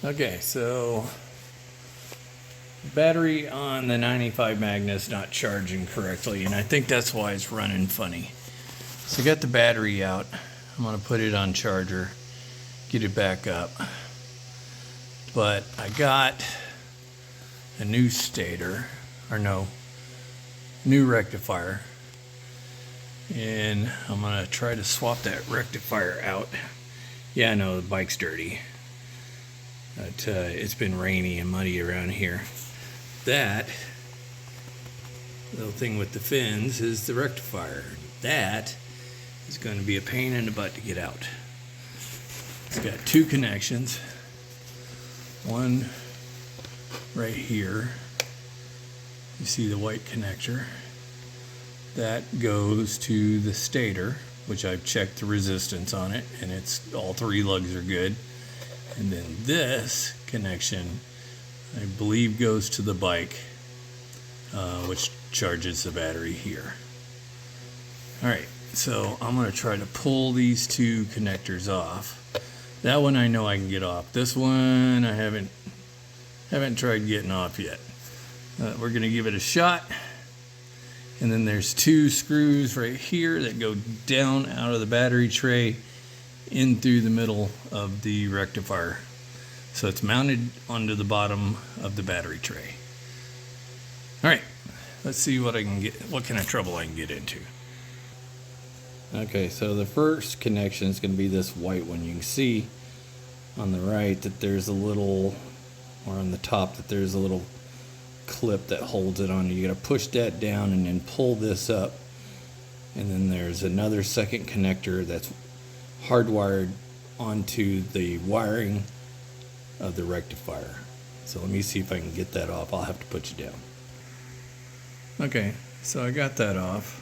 Okay, so battery on the 95 Magna is not charging correctly, and I think that's why it's running funny. So I got the battery out. I'm going to put it on charger, get it back up. But I got a new stator, or no, new rectifier. And I'm going to try to swap that rectifier out. Yeah, I know the bike's dirty. But it's been rainy and muddy around here. That little thing with the fins is the rectifier. That is going to be a pain in the butt to get out. It's got two connections. One right here. You see the white connector. That goes to the stator, which I've checked the resistance on it, and it's all three lugs are good. And then this connection, I believe, goes to the bike, which charges the battery here. Alright, so I'm going to try to pull these two connectors off. That one I know I can get off. This one I haven't tried getting off yet. We're going to give it a shot. And then there's two screws right here that go down out of the battery tray in through the middle of the rectifier. So it's mounted onto the bottom of the battery tray. Alright, let's see what kind of trouble I can get into. Okay, so the first connection is going to be this white one. You can see on the right that there's a little, or on the top, that there's a little clip that holds it on. You got to push that down and then pull this up. And then there's another second connector that's hardwired onto the wiring of the rectifier. So let me see if I can get that off. I'll have to put you down. Okay, so I got that off.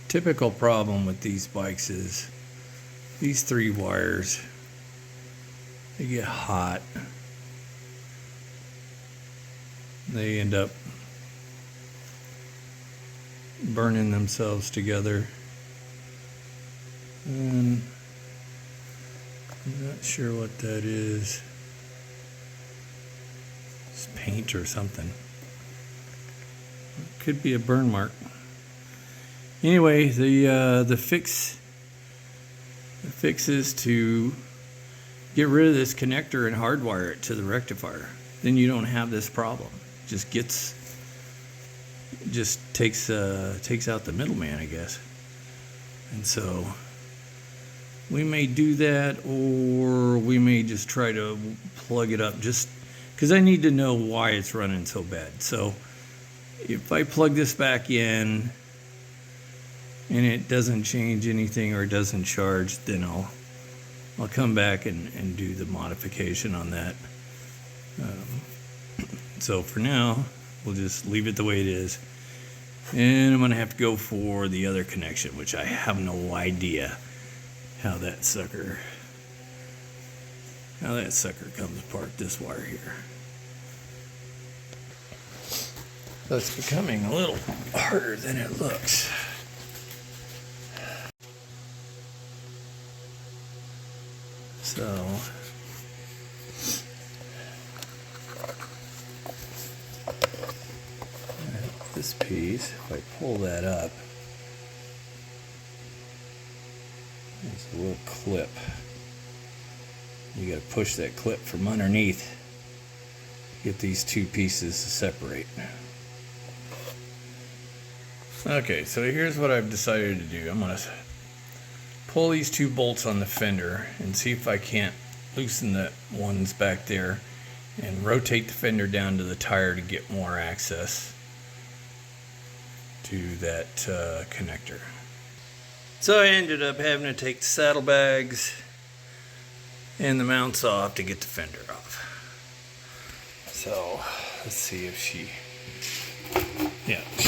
Typical problem with these bikes is these three wires, they get hot. They end up burning themselves together. And I'm not sure what that is. It's paint or something. It could be a burn mark. Anyway, the fix is to get rid of this connector and hardwire it to the rectifier. Then you don't have this problem. Just takes out the middleman, I guess. And so we may do that, or we may just try to plug it up, just because I need to know why it's running so bad. So if I plug this back in and it doesn't change anything or it doesn't charge, then I'll come back and do the modification on that. So for now, we'll just leave it the way it is. And I'm going to have to go for the other connection, which I have no idea how that sucker comes apart, this wire here. So it's becoming a little harder than it looks. So this piece, if I pull that up, there's a little clip. You got to push that clip from underneath to get these two pieces to separate. Okay, so here's what I've decided to do. I'm going to pull these two bolts on the fender and see if I can't loosen the ones back there and rotate the fender down to the tire to get more access to that connector. So I ended up having to take the saddlebags and the mounts off to get the fender off. So let's see if she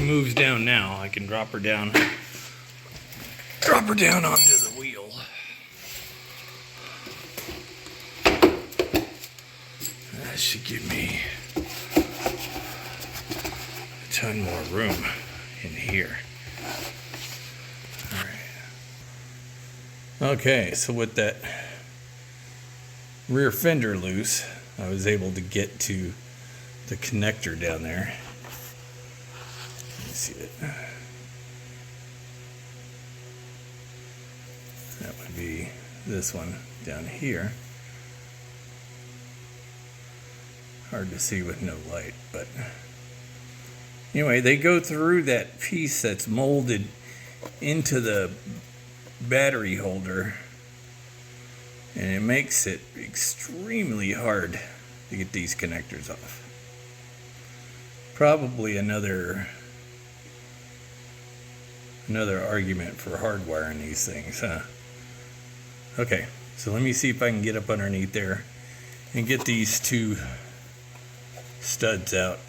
moves down now. I can drop her down onto the wheel. That should give me a ton more room in here. Alright. Okay, so with that rear fender loose, I was able to get to the connector down there. Let me see it. That would be this one down here. Hard to see with no light, but anyway, they go through that piece that's molded into the battery holder, and it makes it extremely hard to get these connectors off. Probably another argument for hardwiring these things, huh? Okay, so let me see if I can get up underneath there and get these two studs out.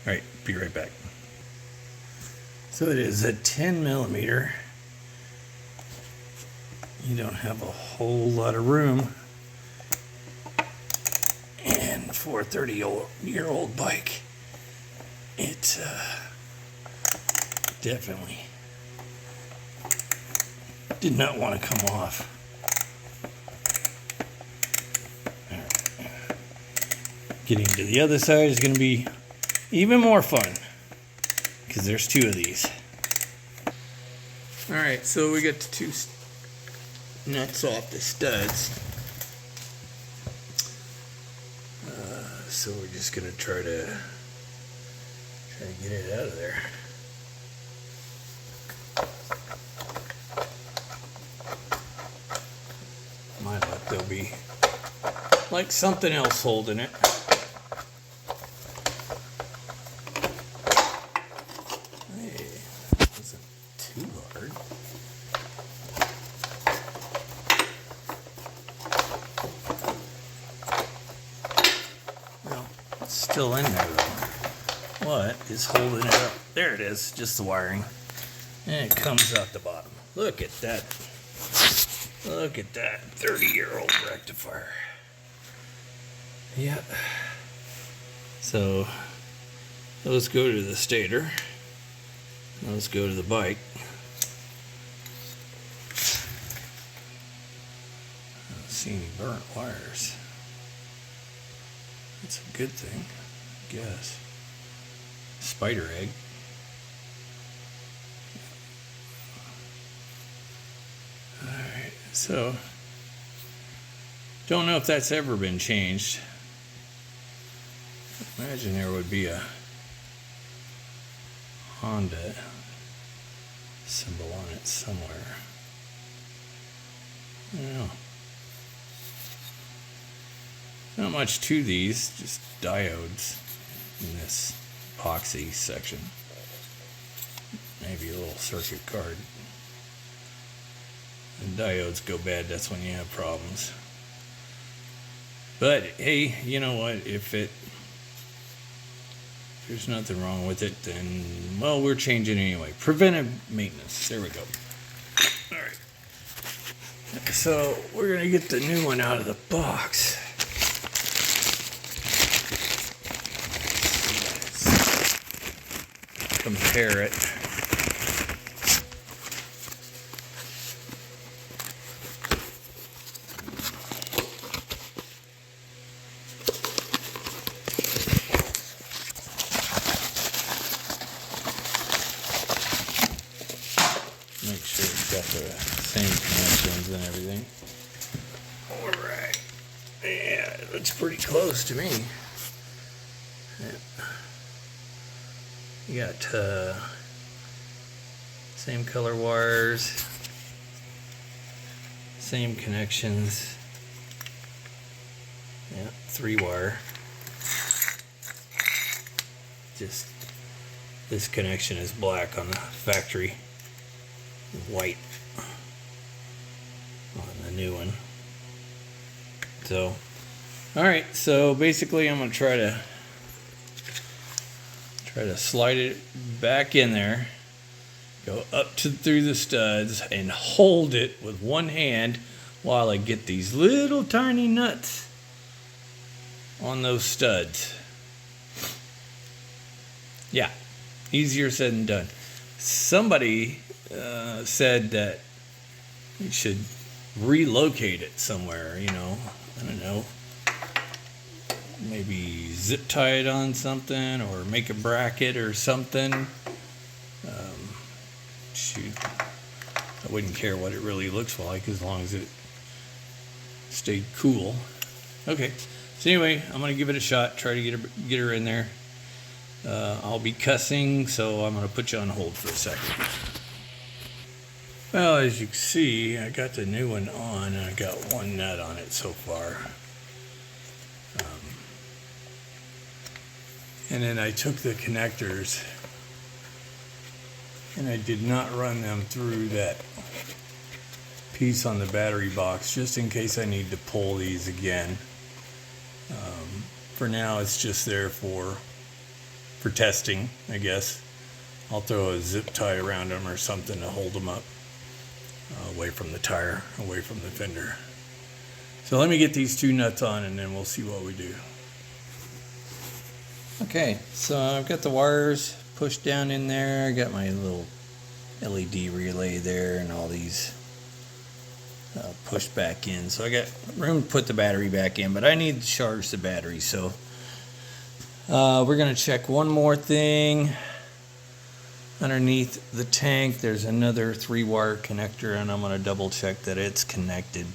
Alright, be right back. So it is a 10 millimeter. You don't have a whole lot of room. And for a 30-year-old bike, it definitely did not want to come off. Getting to the other side is going to be even more fun, because there's two of these. Alright, so we got the two nuts off the studs. So we're just going to try to get it out of there. My luck, there'll be like something else holding it. Hey, that wasn't too hard. Well, it's still in there though. What is holding it up? There it is, just the wiring. And it comes out the bottom. Look at that. Look at that 30-year-old rectifier. Yep. So those go to the stator. Those go to the bike. I don't see any burnt wires. That's a good thing, I guess. Spider egg. Alright, so don't know if that's ever been changed. Imagine there would be a Honda symbol on it somewhere. I don't know. Not much to these, just diodes in this epoxy section. Maybe a little circuit card. When diodes go bad, that's when you have problems. But hey, you know what? If there's nothing wrong with it, then, well, we're changing anyway. Preventive maintenance. There we go. All right. So we're going to get the new one out of the box. Compare it. Make sure it's got the same connections and everything. Alright. Yeah, it looks pretty close to me. Yeah. You got same color wires, same connections. Yeah, 3-wire. Just this connection is black on the factory. White on the new one. So, alright, so basically I'm going to try to slide it back in there, go up through the studs, and hold it with one hand while I get these little tiny nuts on those studs. Yeah, easier said than done. Somebody said that you should relocate it somewhere, you know, I don't know, maybe zip tie it on something or make a bracket or something. Shoot, I wouldn't care what it really looks like as long as it stayed cool. Okay, so anyway, I'm gonna give it a shot, try to get her in there. I'll be cussing, so I'm gonna put you on hold for a second. Well, as you can see, I got the new one on, and I got one nut on it so far. And then I took the connectors, and I did not run them through that piece on the battery box, just in case I need to pull these again. For now, it's just there for testing, I guess. I'll throw a zip tie around them or something to hold them up. Away from the tire, away from the fender. So let me get these two nuts on and then we'll see what we do. Okay, so I've got the wires pushed down in there. I got my little LED relay there and all these pushed back in. So I got room to put the battery back in, but I need to charge the battery. So we're going to check one more thing. Underneath the tank, there's another 3-wire connector, and I'm going to double check that it's connected.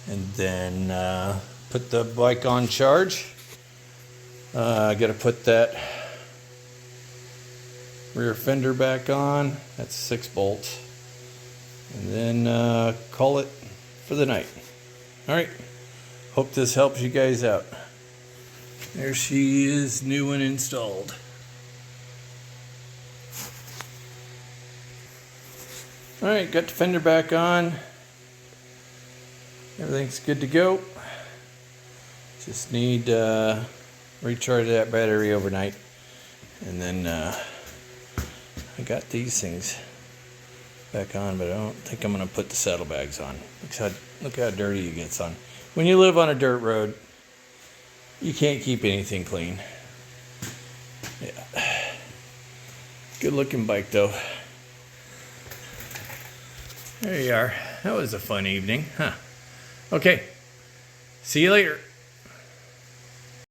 And then put the bike on charge. I got to put that rear fender back on. That's 6 bolts. And then call it for the night. Alright, hope this helps you guys out. There she is, new and installed. Alright, got the fender back on. Everything's good to go. Just need recharge that battery overnight. And then I got these things back on, but I don't think I'm going to put the saddlebags on. Look how dirty it gets on. When you live on a dirt road, you can't keep anything clean. Yeah. Good looking bike though. There you are. That was a fun evening, huh? Okay. See you later.